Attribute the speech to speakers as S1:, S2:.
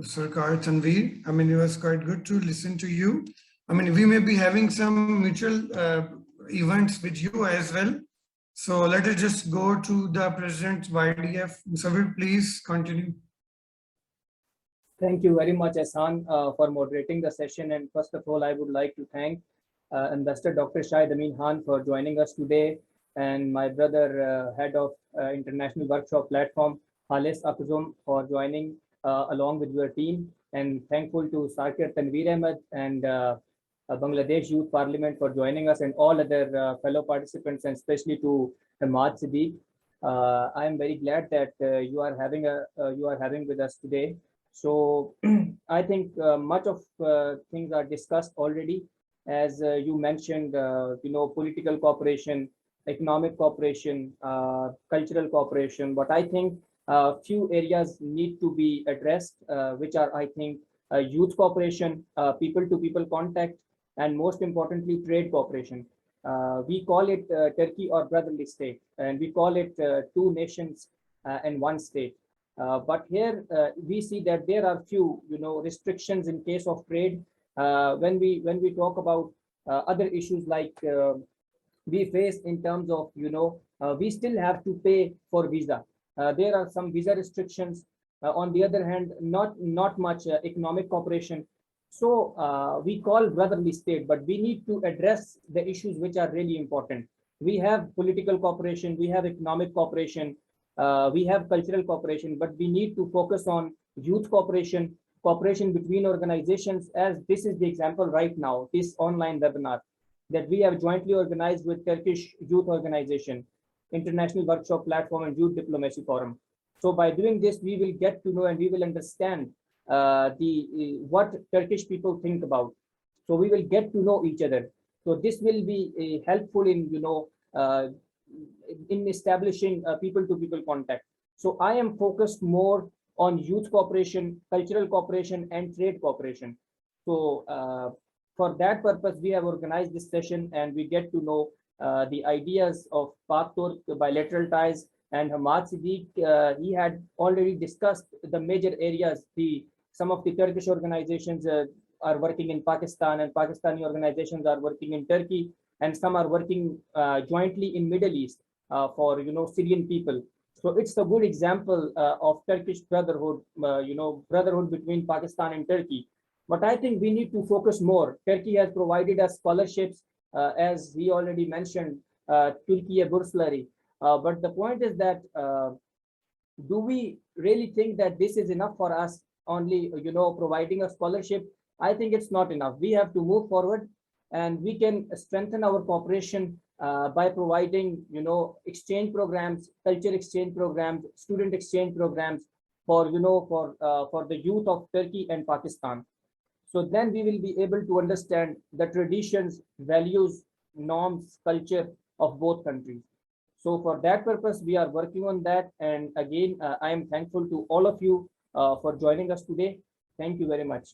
S1: Sarkar Tanveer. I mean, it was quite good to listen to you. I mean, we may be having some mutual events with you as well. So let us just go to the President YDF. Musawar, please continue.
S2: Thank you very much, Ehsan, for moderating the session. And first of all, I would like to thank Ambassador Dr. Shahid Amin Khan for joining us today, and my brother, head of International Workshop Platform, Halis Akzum, for joining along with your team. And thankful to Sarkar Tanveer Ahmed and Bangladesh Youth Parliament for joining us, and all other fellow participants, and especially to Hamad Siddiq. I am very glad that you are having with us today. So I think much of things are discussed already, as you mentioned, political cooperation, economic cooperation, cultural cooperation. But I think few areas need to be addressed, which are, I think, youth cooperation, people-to-people contact, and most importantly, trade cooperation. We call it Turkey or brotherly state, and we call it two nations and one state. But here we see that there are few, restrictions in case of trade. When we talk about other issues like we face in terms of, we still have to pay for visa. There are some visa restrictions. On the other hand, not much economic cooperation. So we call brotherly state, but we need to address the issues which are really important. We have political cooperation, we have economic cooperation, we have cultural cooperation, but we need to focus on youth cooperation, cooperation between organizations, as this is the example right now, this online webinar that we have jointly organized with Turkish Youth Organization, International Workshop Platform, and Youth Diplomacy Forum. So by doing this, we will get to know and we will understand what Turkish people think about. So we will get to know each other. So this will be helpful in, in establishing people-to-people contact. So I am focused more on youth cooperation, cultural cooperation, and trade cooperation. So for that purpose, we have organized this session, and we get to know the ideas of Pak-Turk bilateral ties. And Hamad Siddiq, he had already discussed the major areas. Some of the Turkish organizations are working in Pakistan, and Pakistani organizations are working in Turkey, and some are working jointly in Middle East for Syrian people. So it's a good example of Turkish brotherhood, brotherhood between Pakistan and Turkey. But I think we need to focus more. Turkey has provided us scholarships, as he already mentioned, Turkey Bursary. But the point is that do we really think that this is enough for us, only providing a scholarship? I think it's not enough. We have to move forward, and we can strengthen our cooperation by providing exchange programs, culture exchange programs, student exchange programs for for the youth of Turkey and Pakistan. So then we will be able to understand the traditions, values, norms, culture of both countries. So for that purpose, we are working on that. And again, I am thankful to all of you for joining us today. Thank you very much.